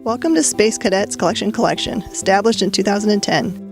Welcome to Space Cadets Collection, established in 2010.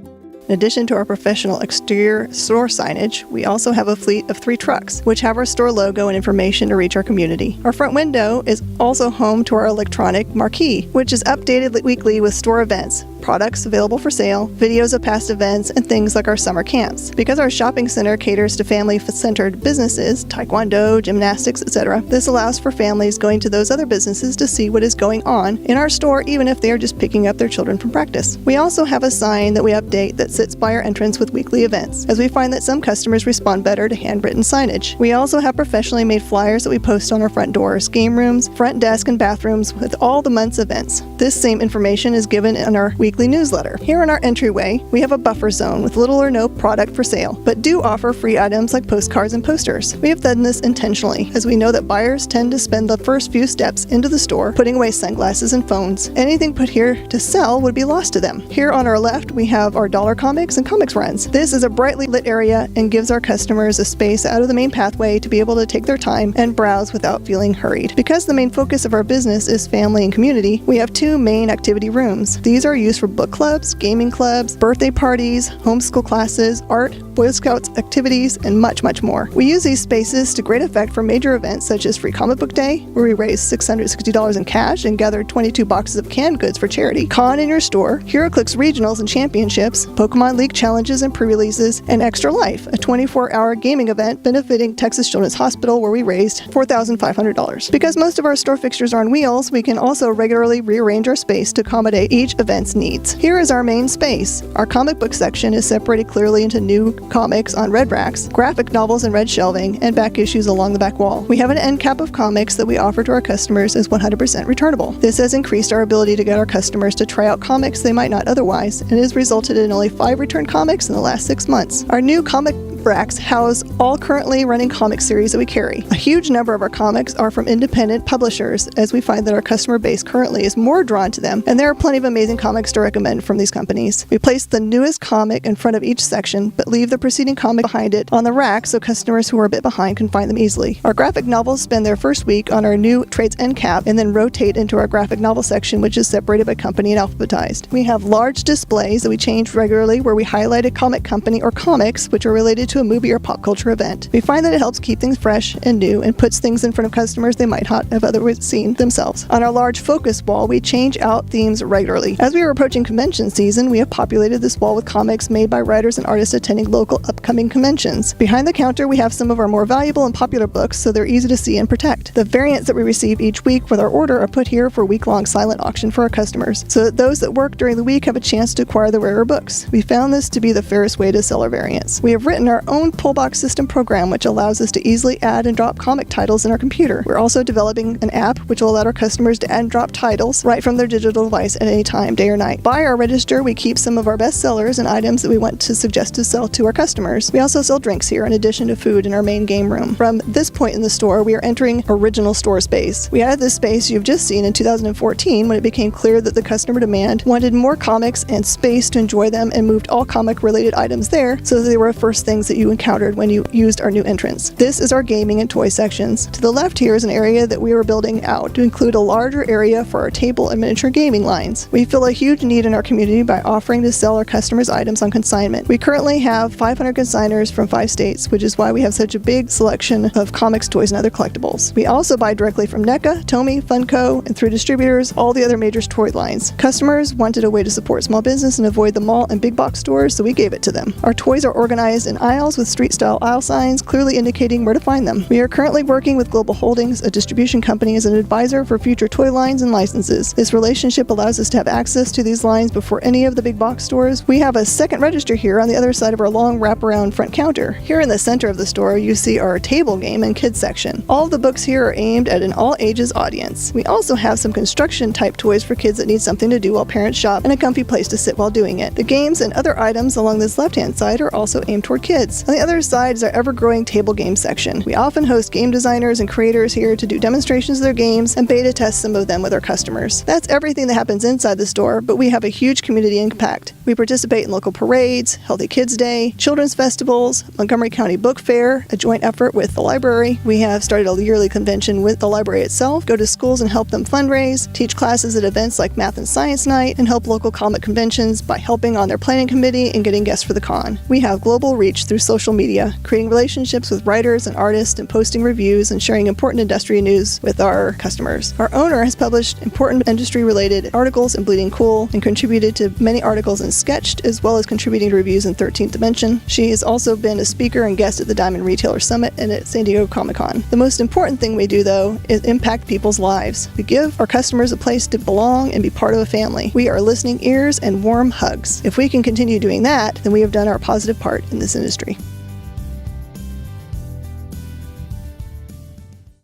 In addition to our professional exterior store signage, we also have a fleet of 3 trucks, which have our store logo and information to reach our community. Our front window is also home to our electronic marquee, which is updated weekly with store events, products available for sale, videos of past events, and things like our summer camps. Because our shopping center caters to family-centered businesses, taekwondo, gymnastics, etc., this allows for families going to those other businesses to see what is going on in our store, even if they are just picking up their children from practice. We also have a sign that we update that sits by our entrance with weekly events, as we find that some customers respond better to handwritten signage. We also have professionally made flyers that we post on our front doors, game rooms, front desk, and bathrooms with all the month's events. This same information is given in our weekly newsletter. Here in our entryway, we have a buffer zone with little or no product for sale, but do offer free items like postcards and posters. We have done this intentionally, as we know that buyers tend to spend the first few steps into the store putting away sunglasses and phones. Anything put here to sell would be lost to them. Here on our left, we have our dollar comics and comics runs. This is a brightly lit area and gives our customers a space out of the main pathway to be able to take their time and browse without feeling hurried. Because the main focus of our business is family and community, we have 2 main activity rooms. These are used for book clubs, gaming clubs, birthday parties, homeschool classes, art, Boy Scouts activities, and much, much more. We use these spaces to great effect for major events such as Free Comic Book Day, where we raised $660 in cash and gathered 22 boxes of canned goods for charity, Con in Your Store, HeroClix Regionals and Championships, Pokemon League Challenges and pre-releases, and Extra Life, a 24-hour gaming event benefiting Texas Children's Hospital where we raised $4,500. Because most of our store fixtures are on wheels, we can also regularly rearrange our space to accommodate each event's needs. Here is our main space. Our comic book section is separated clearly into new comics on red racks, graphic novels in red shelving, and back issues along the back wall. We have an end cap of comics that we offer to our customers as 100% returnable. This has increased our ability to get our customers to try out comics they might not otherwise, and has resulted in only 5 returned comics in the last 6 months. Our new comic racks house all currently running comic series that we carry. A huge number of our comics are from independent publishers, as we find that our customer base currently is more drawn to them, and there are plenty of amazing comics to recommend from these companies. We place the newest comic in front of each section, but leave the preceding comic behind it on the rack so customers who are a bit behind can find them easily. Our graphic novels spend their first week on our new trades end cap and then rotate into our graphic novel section, which is separated by company and alphabetized. We have large displays that we change regularly where we highlight a comic company or comics which are related to a movie or pop culture event. We find that it helps keep things fresh and new and puts things in front of customers they might not have otherwise seen themselves. On our large focus wall, we change out themes regularly. As we are approaching convention season, we have populated this wall with comics made by writers and artists attending local upcoming conventions. Behind the counter, we have some of our more valuable and popular books so they're easy to see and protect. The variants that we receive each week with our order are put here for a week-long silent auction for our customers, so that those that work during the week have a chance to acquire the rarer books. We found this to be the fairest way to sell our variants. We have written our own pullbox system program which allows us to easily add and drop comic titles in our computer. We're also developing an app which will allow our customers to add and drop titles right from their digital device at any time, day or night. By our register, we keep some of our best sellers and items that we want to suggest to sell to our customers. We also sell drinks here in addition to food in our main game room. From this point in the store, we are entering original store space. We added this space you've just seen in 2014 when it became clear that the customer demand wanted more comics and space to enjoy them, and moved all comic related items there so that they were the first things that you encountered when you used our new entrance. This is our gaming and toy sections. To the left here is an area that we are building out to include a larger area for our table and miniature gaming lines. We feel a huge need in our community by offering to sell our customers items on consignment. We currently have 500 consigners from 5 states, which is why we have such a big selection of comics, toys, and other collectibles. We also buy directly from NECA, Tomy, Funko, and through distributors, all the other major toy lines. Customers wanted a way to support small business and avoid the mall and big box stores, so we gave it to them. Our toys are organized in aisles with street-style aisle signs clearly indicating where to find them. We are currently working with Global Holdings, a distribution company, as an advisor for future toy lines and licenses. This relationship allows us to have access to these lines before any of the big box stores. We have a second register here on the other side of our long wraparound front counter. Here in the center of the store, you see our table game and kids section. All of the books here are aimed at an all ages audience. We also have some construction type toys for kids that need something to do while parents shop and a comfy place to sit while doing it. The games and other items along this left-hand side are also aimed toward kids. On the other side is our ever-growing table game section. We often host game designers and creators here to do demonstrations of their games and beta test some of them with our customers. That's everything that happens inside the store, but we have a huge community impact. We participate in local parades, Healthy Kids Day, children's festivals, Montgomery County Book Fair, a joint effort with the library. We have started a yearly convention with the library itself, go to schools and help them fundraise, teach classes at events like Math and Science Night, and help local comic conventions by helping on their planning committee and getting guests for the con. We have global reach through social media, creating relationships with writers and artists and posting reviews and sharing important industry news with our customers. Our owner has published important industry-related articles in Bleeding Cool and contributed to many articles in Sketched, as well as contributing to reviews in 13th Dimension. She has also been a speaker and guest at the Diamond Retailer Summit and at San Diego Comic-Con. The most important thing we do, though, is impact people's lives. We give our customers a place to belong and be part of a family. We are listening ears and warm hugs. If we can continue doing that, then we have done our positive part in this industry.